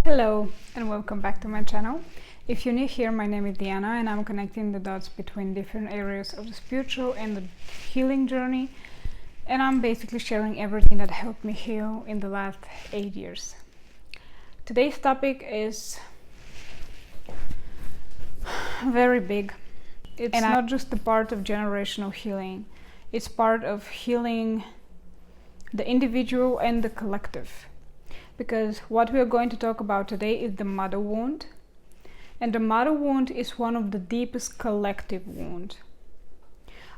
Hello and welcome back to my channel. If you're new here, my name is Diana and I'm connecting the dots between different areas of the spiritual and the healing journey, and I'm basically sharing everything that helped me heal in the last 8 years. Today's topic is very big. It's not just a part of generational healing, it's part of healing the individual and the collective. Because what we are going to talk about today is the mother wound. And the mother wound is one of the deepest collective wounds.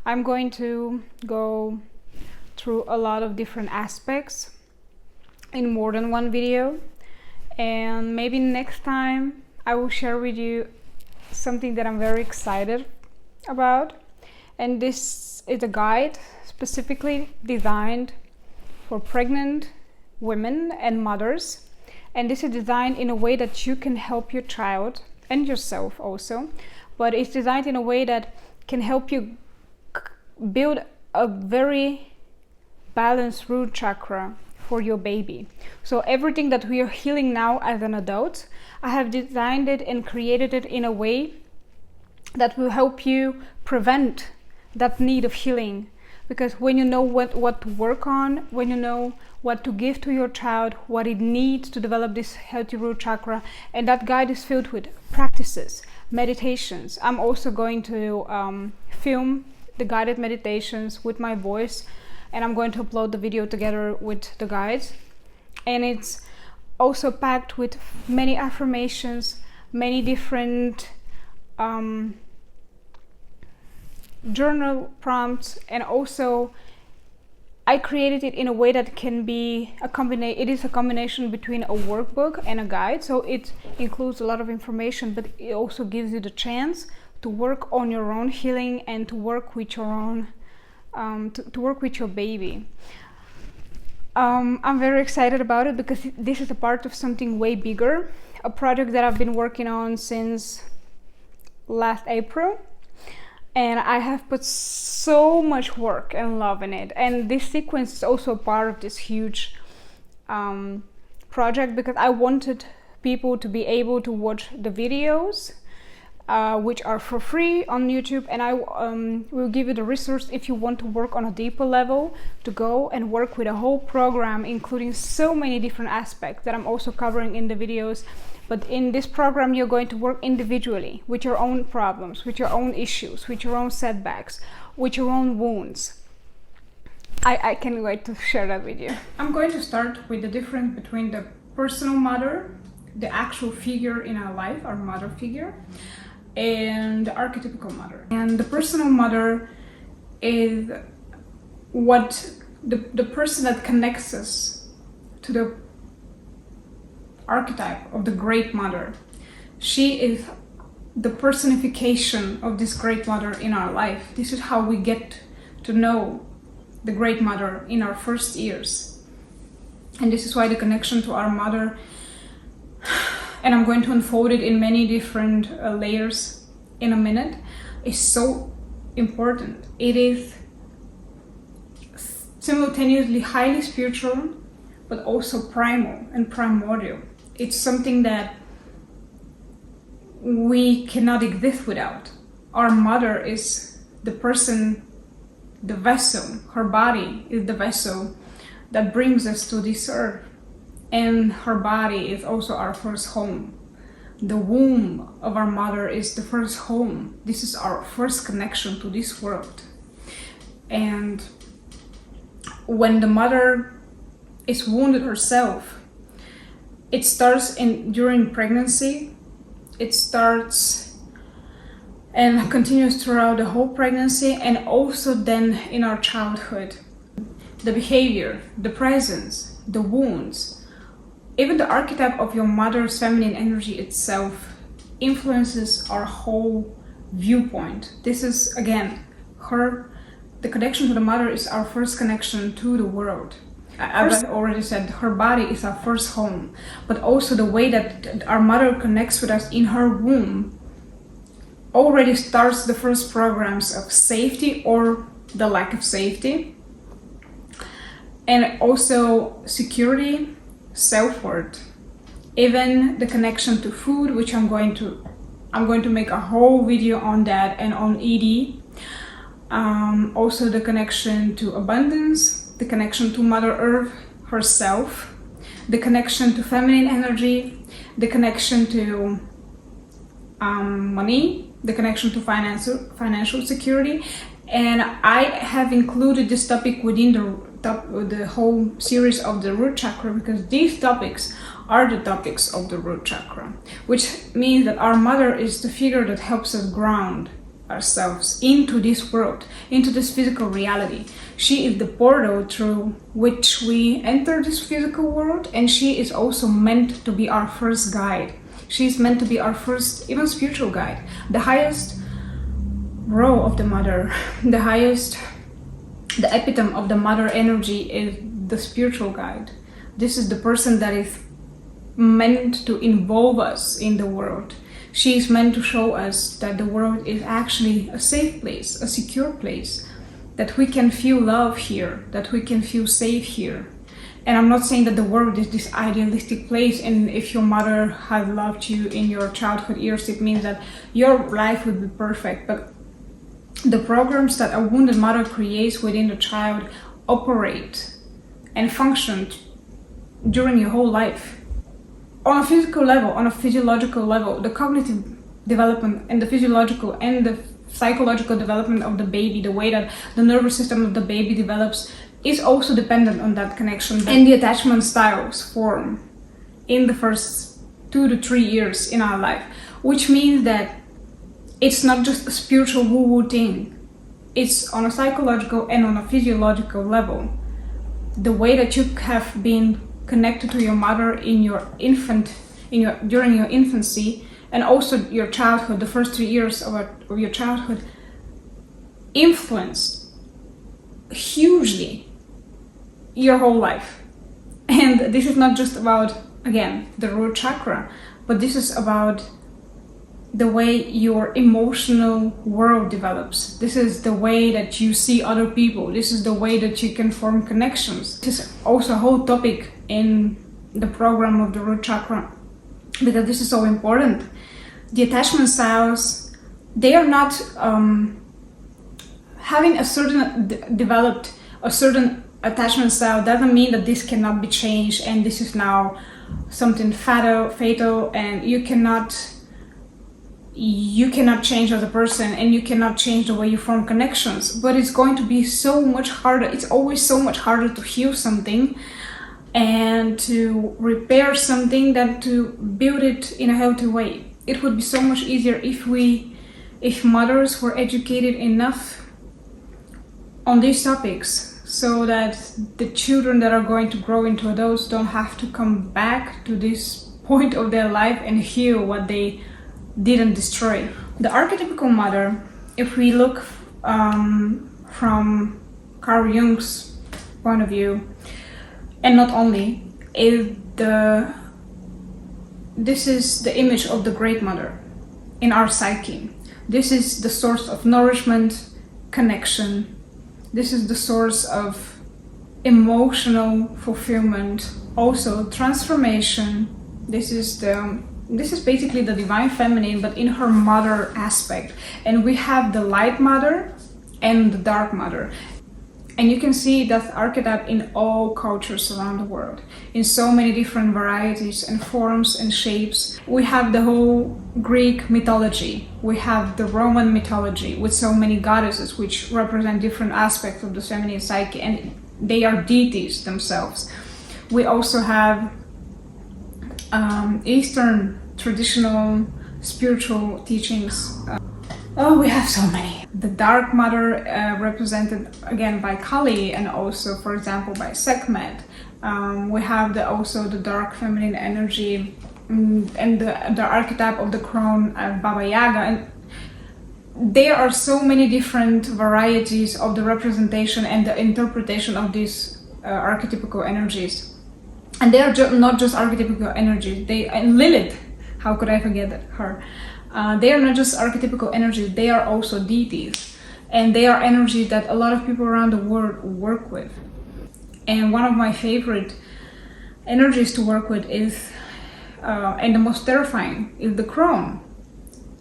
I'm going to go through a lot of different aspects in more than one video. And maybe next time I will share with you something that I'm very excited about. And this is a guide specifically designed for pregnant women and mothers, and this is designed in a way that you can help your child and yourself also, but it's designed in a way that can help you build a very balanced root chakra for your baby. So everything that we are healing now as an adult, I have designed it and created it in a way that will help you prevent that need of healing. Because when you know what to work on, when you know what to give to your child, what it needs to develop this healthy root chakra, and that guide is filled with practices, meditations. I'm also going to film the guided meditations with my voice, and I'm going to upload the video together with the guides. And it's also packed with many affirmations, many different journal prompts, and also I created it in a way that can be it is a combination between a workbook and a guide. So it includes a lot of information, but it also gives you the chance to work on your own healing and to work with your own to work with your baby. I'm very excited about it because this is a part of something way bigger, a project that I've been working on since last April. And I have put so much work and love in it. And this sequence is also part of this huge project, because I wanted people to be able to watch the videos, which are for free on YouTube. And I will give you the resource if you want to work on a deeper level, to go and work with a whole program, including so many different aspects that I'm also covering in the videos. But in this program, you're going to work individually with your own problems, with your own issues, with your own setbacks, with your own wounds. I can't wait to share that with you. I'm going to start with the difference between the personal mother, the actual figure in our life, our mother figure, and the archetypical mother. And the personal mother is what the person that connects us to the archetype of the great mother. She is the personification of this great mother in our life. This is how we get to know the great mother in our first years. And this is why the connection to our mother, and I'm going to unfold it in many different layers in a minute, is so important. It is simultaneously highly spiritual, but also primal and primordial. It's something that we cannot exist without. Our mother is the person, the vessel. Her body is the vessel that brings us to this earth. And her body is also our first home. The womb of our mother is the first home. This is our first connection to this world. And when the mother is wounded herself, it starts during pregnancy. It starts and continues throughout the whole pregnancy, and also then in our childhood. The behavior, the presence, the wounds, even the archetype of your mother's feminine energy itself influences our whole viewpoint. This is, again, the connection to the mother is our first connection to the world. As I already said, her body is our first home, but also the way that our mother connects with us in her womb already starts the first programs of safety or the lack of safety, and also security, self-worth. even the connection to food, which I'm going to make a whole video on that, and on ED. Also the connection to abundance, the connection to Mother Earth herself, the connection to feminine energy, the connection to money, the connection to financial security. And I have included this topic within the whole series of the root chakra, because these topics are the topics of the root chakra, which means that our mother is the figure that helps us ground ourselves into this world, into this physical reality. She is the portal through which we enter this physical world, and she is also meant to be our first guide. She is meant to be our first, even spiritual guide. The highest role of the mother, the epitome of the mother energy is the spiritual guide. This is the person that is meant to involve us in the world. She is meant to show us that the world is actually a safe place, a secure place, that we can feel love here, that we can feel safe here. And I'm not saying that the world is this idealistic place, and if your mother had loved you in your childhood years, it means that your life would be perfect. But the programs that a wounded mother creates within the child operate and function during your whole life. On a physical level, on a physiological level, the cognitive development and the physiological and the psychological development of the baby, the way that the nervous system of the baby develops, is also dependent on that connection. And the attachment styles form in the first 2 to 3 years in our life, which means that it's not just a spiritual woo-woo thing. It's on a psychological and on a physiological level. The way that you have been connected to your mother in your during your infancy, and also your childhood, the first 3 years of your childhood, influenced hugely your whole life. And this is not just about, again, the root chakra, but this is about the way your emotional world develops. This is the way that you see other people. This is the way that you can form connections. This is also a whole topic in the program of the root chakra, because this is so important. The attachment styles, they are not having a certain developed a certain attachment style doesn't mean that this cannot be changed and this is now something fatal, and you cannot change as a person, and you cannot change the way you form connections. But it's going to be so much harder. It's always so much harder to heal something and to repair something than to build it in a healthy way. It would be so much easier if mothers were educated enough on these topics, so that the children that are going to grow into adults don't have to come back to this point of their life and heal what they didn't destroy. The archetypical mother, if we look from Carl Jung's point of view, and not only, this is the image of the Great Mother in our psyche. This is the source of nourishment, connection. This is the source of emotional fulfillment, also transformation. This is basically the divine feminine, but in her mother aspect. And we have the light mother and the dark mother. And you can see that archetype in all cultures around the world, in so many different varieties and forms and shapes. We have the whole Greek mythology. We have the Roman mythology with so many goddesses which represent different aspects of the feminine psyche, and they are deities themselves. We also have Eastern traditional spiritual teachings. We have so many. The dark mother represented again by Kali, and also, for example, by Sekhmet. We have also the dark feminine energy and the archetype of the crone, Baba Yaga. And there are so many different varieties of the representation and the interpretation of these archetypical energies. And they are not just archetypical energies. And Lilith, how could I forget her? They are not just archetypical energies, they are also deities. And they are energies that a lot of people around the world work with. And one of my favorite energies to work with is and the most terrifying is the crone,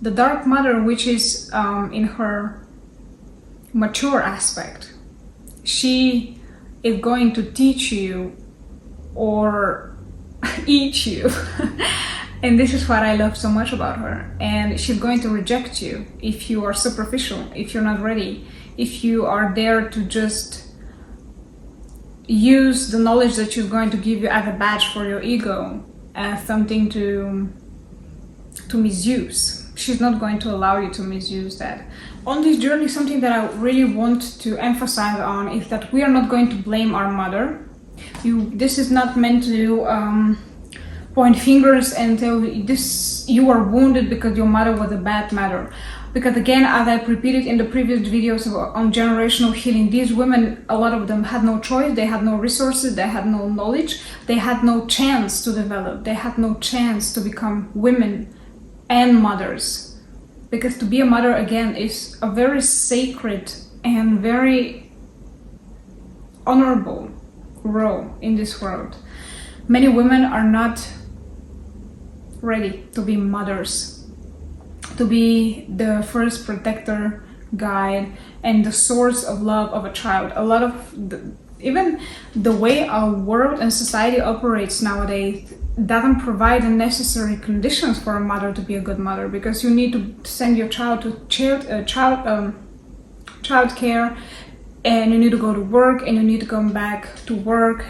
the dark mother, which is in her mature aspect. She is going to teach you or eat you. And this is what I love so much about her. And she's going to reject you if you are superficial, if you're not ready, if you are there to just use the knowledge that she's going to give you as a badge for your ego, as something to misuse. She's not going to allow you to misuse that. On this journey, something that I really want to emphasize on is that we are not going to blame our mother. This is not meant to point fingers and tell you are wounded because your mother was a bad mother. Because again, as I've repeated in the previous videos on generational healing, these women, a lot of them had no choice, they had no resources, they had no knowledge, they had no chance to develop, they had no chance to become women and mothers. Because to be a mother, again, is a very sacred and very honorable role in this world. Many women are not ready to be mothers, to be the first protector, guide, and the source of love of a child. A lot of even the way our world and society operates nowadays doesn't provide the necessary conditions for a mother to be a good mother, because you need to send your child to child care, and you need to go to work, and you need to come back to work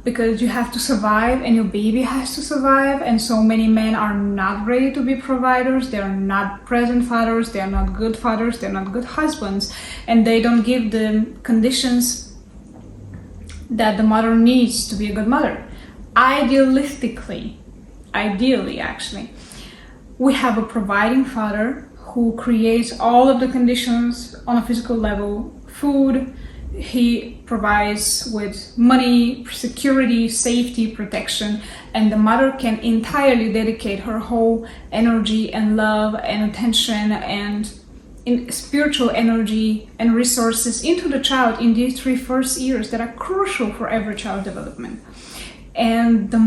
because you have to survive and your baby has to survive. And so many men are not ready to be providers, they are not present fathers, they are not good fathers, they're not good husbands, and they don't give the conditions that the mother needs to be a good mother. Ideally actually, we have a providing father who creates all of the conditions on a physical level, food, he provides with money, security, safety, protection, and the mother can entirely dedicate her whole energy and love and attention and spiritual energy and resources into the child in these 3 first years that are crucial for every child development. And the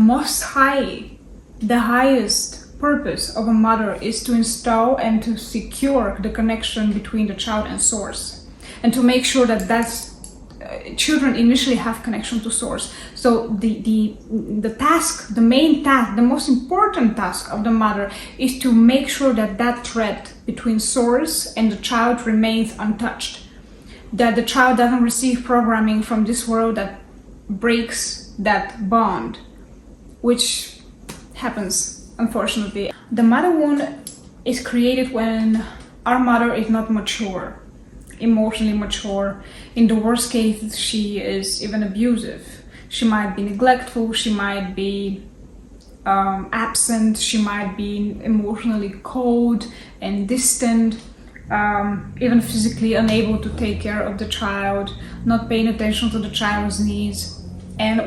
highest purpose of a mother is to install and to secure the connection between the child and source, and to make sure that children initially have connection to source. So the task, the main task, the most important task of the mother is to make sure that that thread between source and the child remains untouched, that the child doesn't receive programming from this world that breaks that bond, which happens, unfortunately. The mother wound is created when our mother is not mature, emotionally mature. In the worst case, she is even abusive. She might be neglectful, she might be absent, she might be emotionally cold and distant, even physically unable to take care of the child, not paying attention to the child's needs. And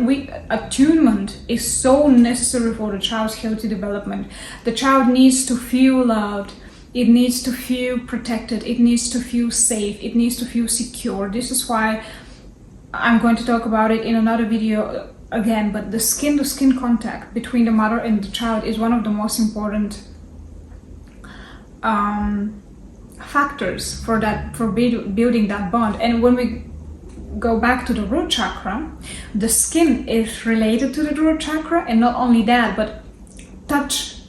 attunement is so necessary for the child's healthy development. The child needs to feel loved, it needs to feel protected, it needs to feel safe, it needs to feel secure. This is why I'm going to talk about it in another video again, but the skin-to-skin contact between the mother and the child is one of the most important factors for building that bond. And when we go back to the root chakra, the skin is related to the root chakra, and not only that, but touch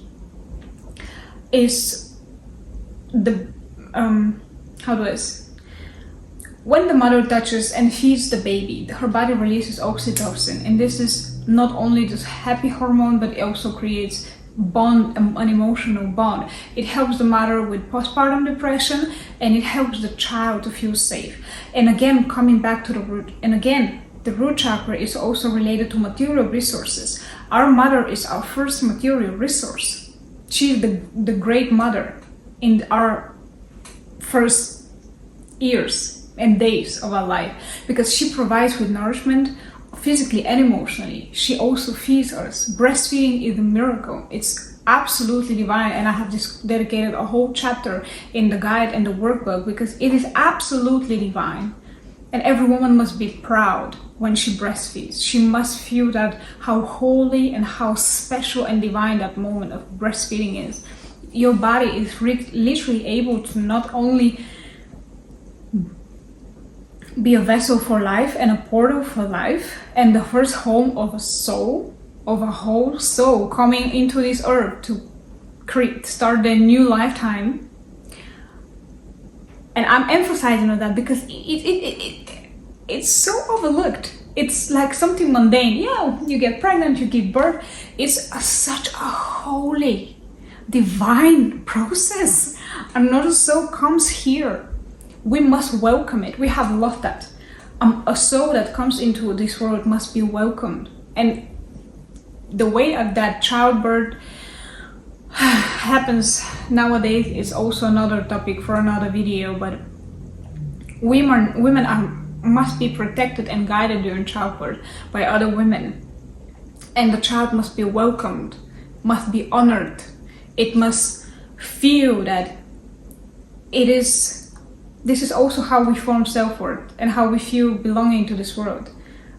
is the when the mother touches and feeds the baby, her body releases oxytocin, and this is not only this happy hormone, but it also creates bond, an emotional bond. It helps the mother with postpartum depression, and it helps the child to feel safe. And again, coming back to the root, and again, the root chakra is also related to material resources. Our mother is our first material resource. She is the great mother in our first years and days of our life, because she provides with nourishment physically and emotionally. She also feeds us. Breastfeeding is a miracle. It's absolutely divine, and I have just dedicated a whole chapter in the guide and the workbook because it is absolutely divine. And every woman must be proud when she breastfeeds. She must feel that how holy and how special and divine that moment of breastfeeding is. Your body is literally able to not only be a vessel for life and a portal for life and the first home of a soul, of a whole soul coming into this earth to start their new lifetime. And I'm emphasizing on that because it's so overlooked. It's like something mundane. Yeah, you get pregnant, you give birth. It's such a holy, divine process. Another soul comes here. We must welcome it. We have lost that. A soul that comes into this world must be welcomed. And the way that childbirth happens nowadays is also another topic for another video, but women must be protected and guided during childbirth by other women. And the child must be welcomed, must be honored. It must feel that this is also how we form self-worth and how we feel belonging to this world.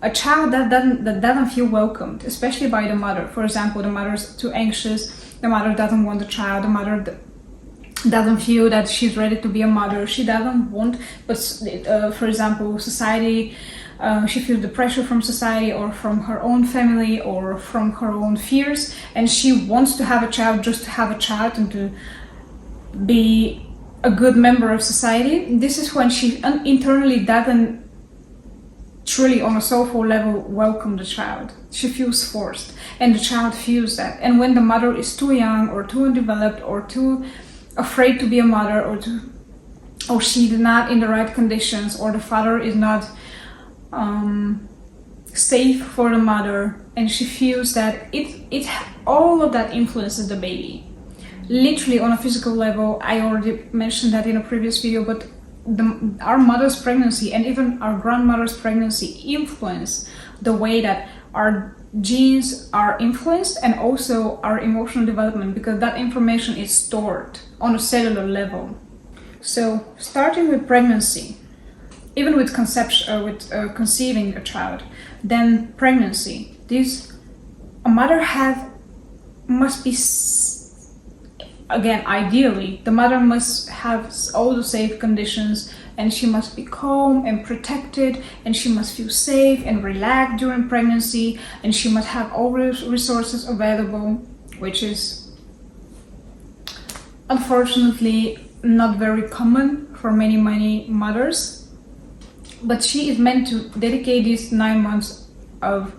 A child that doesn't feel welcomed, especially by the mother. For example, the mother's too anxious, the mother doesn't want the child, the mother doesn't feel that she's ready to be a mother, she doesn't want, but for example, society, she feels the pressure from society or from her own family or from her own fears, and she wants to have a child just to have a child and to be a good member of society. This is when she internally doesn't truly on a soulful level welcome the child. She feels forced and the child feels that. And when the mother is too young or too undeveloped or too afraid to be a mother or she's not in the right conditions or the father is not safe for the mother, and she feels that all of that influences the baby. Literally on a physical level, I already mentioned that in a previous video, but our mother's pregnancy and even our grandmother's pregnancy influence the way that our genes are influenced and also our emotional development, because that information is stored on a cellular level. So starting with pregnancy, even with conceiving a child, then pregnancy, a mother must be, again, ideally, the mother must have all the safe conditions, and she must be calm and protected, and she must feel safe and relaxed during pregnancy, and she must have all resources available, which is unfortunately not very common for many mothers. But she is meant to dedicate these 9 months of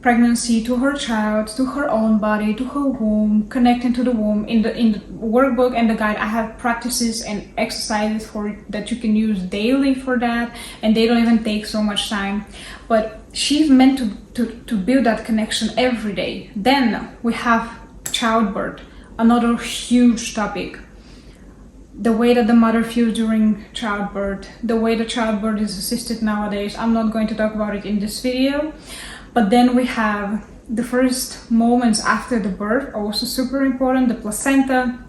pregnancy to her child, to her own body, to her womb, connecting to the womb. In the workbook and the guide, I have practices and exercises that you can use daily for that, and they don't even take so much time. But she's meant to build that connection every day. Then we have childbirth, another huge topic. The way that the mother feels during childbirth, the way the childbirth is assisted nowadays. I'm not going to talk about it in this video. But then we have the first moments after the birth, also super important. The placenta,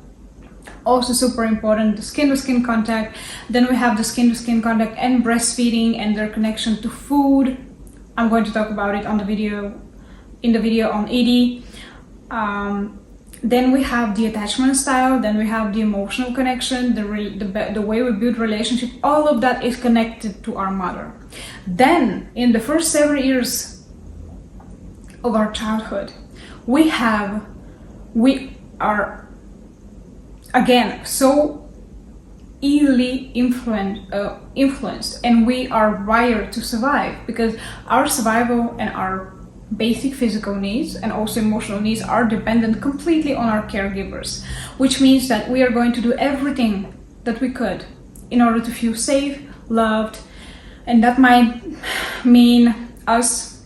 also super important. The skin-to-skin contact. Then we have the skin-to-skin contact and breastfeeding and their connection to food. I'm going to talk about it in the video on ED. Then we have the attachment style. Then we have the emotional connection, the way we build relationship. All of that is connected to our mother. Then in the first 7 years of our childhood, we are again so easily influenced, and we are wired to survive, because our survival and our basic physical needs and also emotional needs are dependent completely on our caregivers, which means that we are going to do everything that we could in order to feel safe, loved, and that might mean us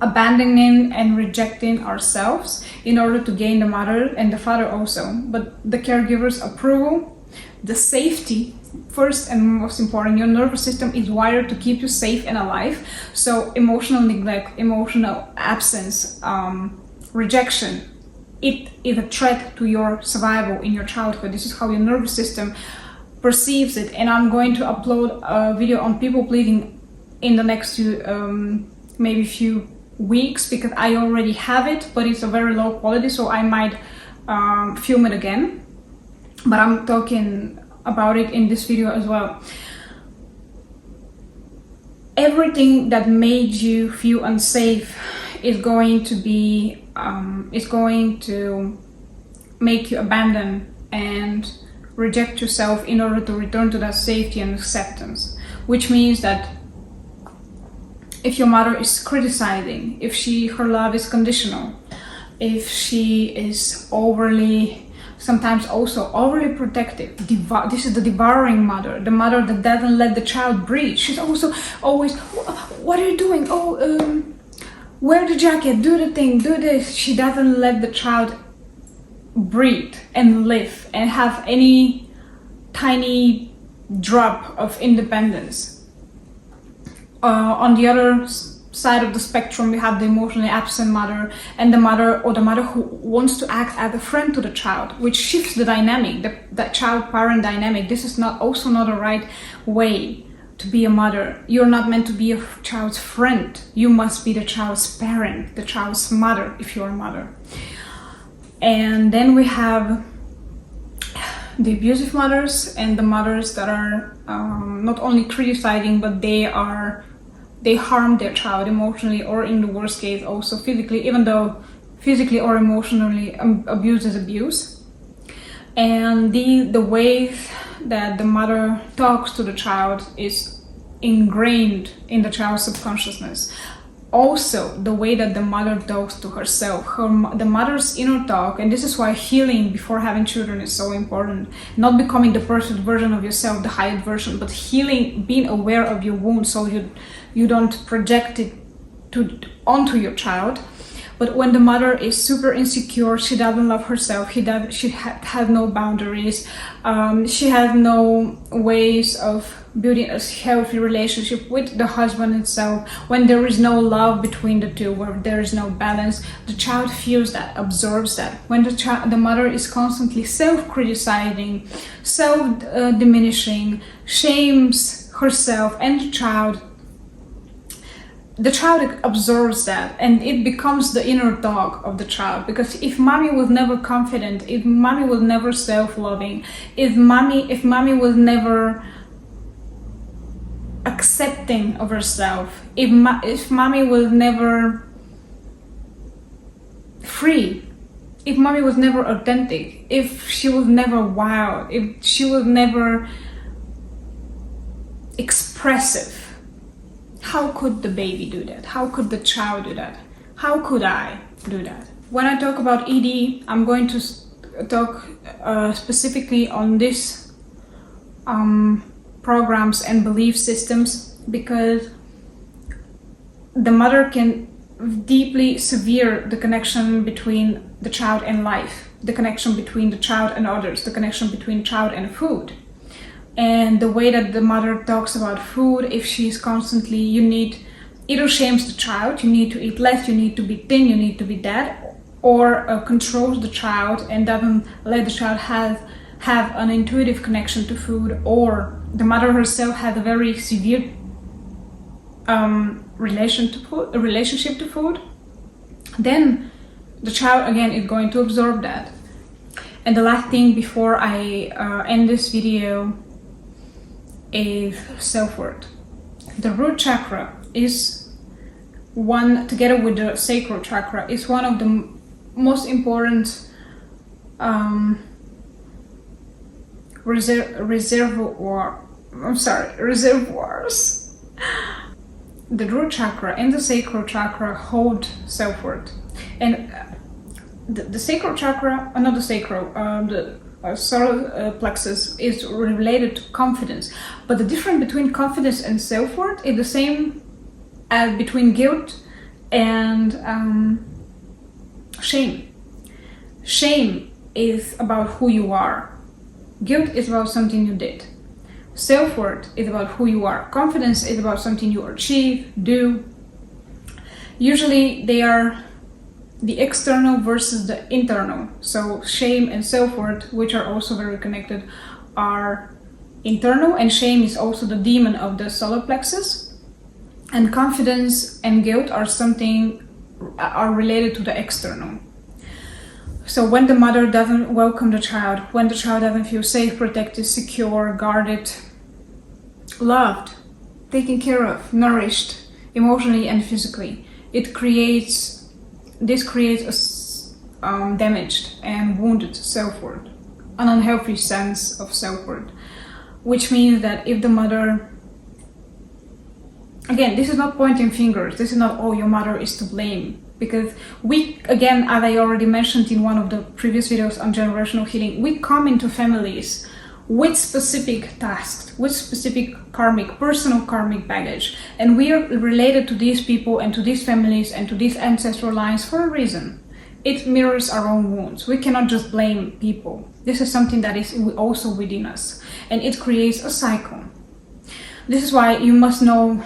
abandoning and rejecting ourselves in order to gain the mother and the father also, but the caregiver's approval, the safety. First and most important, your nervous system is wired to keep you safe and alive. So emotional neglect, emotional absence, rejection, it is a threat to your survival in your childhood. This is how your nervous system perceives it. And I'm going to upload a video on people pleasing in the next maybe few weeks, because I already have it, but it's a very low quality, so I might film it again. But I'm talking about it in this video as well. Everything that made you feel unsafe is going to be is going to make you abandon and reject yourself in order to return to that safety and acceptance. Which means that if your mother is criticizing, if her love is conditional, if she is sometimes also overly protective, this is the devouring mother, the mother that doesn't let the child breathe. She's also always, what are you doing? Wear the jacket, do the thing, do this. She doesn't let the child breathe and live and have any tiny drop of independence. On the other side of the spectrum, we have the emotionally absent mother, and the mother who wants to act as a friend to the child, which shifts the dynamic, the child-parent dynamic. This is also not a right way to be a mother. You're not meant to be a child's friend. You must be the child's parent, the child's mother, if you're a mother. And then we have the abusive mothers, and the mothers that are not only criticizing, but they harm their child emotionally, or in the worst case also physically, even though physically or emotionally abuse is abuse. And the way that the mother talks to the child is ingrained in the child's subconsciousness. Also, the way that the mother talks to herself, the mother's inner talk, and this is why healing before having children is so important. Not becoming the perfect version of yourself, the highest version, but healing, being aware of your wounds, so you don't project it onto your child. But when the mother is super insecure, she doesn't love herself, she has no boundaries, she has no ways of building a healthy relationship with the husband itself, when there is no love between the two, where there is no balance, the child feels that, absorbs that. When the mother is constantly self-criticizing, self-diminishing, shames herself and the child absorbs that, and it becomes the inner dog of the child. Because if mommy was never confident, if mommy was never self-loving, if mommy was never accepting of herself, if mommy was never free, if mommy was never authentic, if she was never wild, if she was never expressive, how could the baby do that? How could the child do that? How could I do that? When I talk about ED, I'm going to talk specifically on this programs and belief systems, because the mother can deeply sever the connection between the child and life, the connection between the child and others, the connection between child and food. And the way that the mother talks about food, if she's constantly, either shames the child, you need to eat less, you need to be thin, you need to be that, or controls the child and doesn't let the child have an intuitive connection to food, or the mother herself has a very severe relationship to food, then the child again is going to absorb that. And the last thing before I end this video is self-worth. The root chakra is one, together with the sacral chakra, is one of the most important reservoirs. The root chakra and the sacral chakra hold self-worth. And the sacral chakra, not the sacral, the solar plexus is related to confidence. But the difference between confidence and self-worth is the same as between guilt and shame. Shame is about who you are. Guilt is about something you did. Self-worth is about who you are. Confidence is about something you achieve, do. Usually they are the external versus the internal. So shame and self-worth, which are also very connected, are internal, and shame is also the demon of the solar plexus. And confidence and guilt are related to the external. So when the mother doesn't welcome the child, when the child doesn't feel safe, protected, secure, guarded, loved, taken care of, nourished, emotionally and physically, this creates a damaged and wounded self-worth, an unhealthy sense of self-worth, which means that if the mother, again, this is not pointing fingers, this is not, oh, your mother is to blame, because we, again, as I already mentioned in one of the previous videos on generational healing, we come into families with specific tasks, with specific personal karmic baggage, and we are related to these people and to these families and to these ancestral lines for a reason. It mirrors our own wounds. We cannot just blame people. This is something that is also within us, and it creates a cycle. This is why you must know,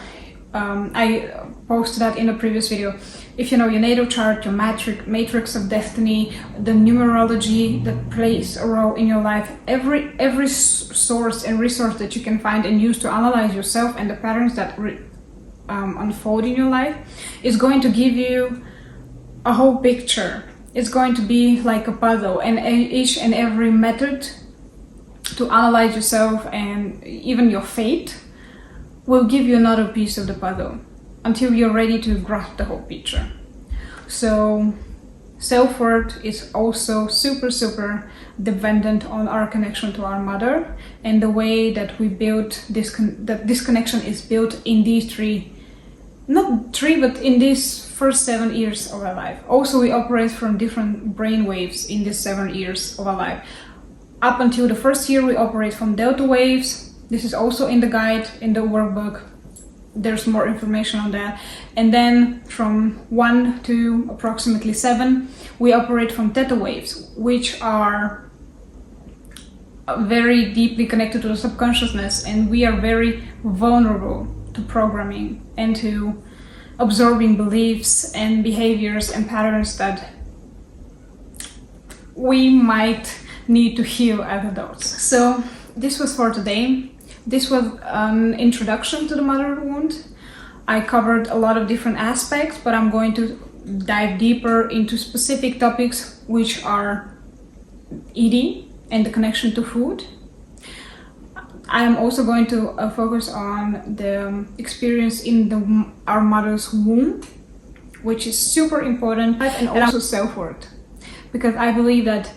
I posted that in a previous video, if you know your natal chart, your matrix of destiny, the numerology that plays a role in your life, every source and resource that you can find and use to analyze yourself and the patterns that unfold in your life is going to give you a whole picture. It's going to be like a puzzle, and each and every method to analyze yourself and even your fate will give you another piece of the puzzle until you're ready to grasp the whole picture. So self-worth is also super dependent on our connection to our mother, and the way that we build this connection is built in these but in these first 7 years of our life. Also, we operate from different brain waves in these 7 years of our life. Up until the first year, we operate from delta waves. This is also in the guide, in the workbook. There's more information on that. And then from 1 to approximately 7, we operate from theta waves, which are very deeply connected to the subconsciousness, and we are very vulnerable to programming and to absorbing beliefs and behaviors and patterns that we might need to heal as adults. So this was for today. This was an introduction to the mother wound. I covered a lot of different aspects, but I'm going to dive deeper into specific topics, which are eating and the connection to food. I am also going to focus on the experience in our mother's womb, which is super important, and also self-worth, because I believe that,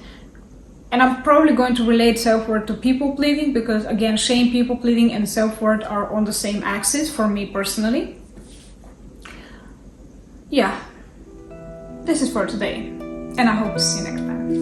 and I'm probably going to relate self-worth to people-pleasing, because again, shame, people-pleasing, and self-worth are on the same axis for me personally. Yeah, this is for today, and I hope to see you next time.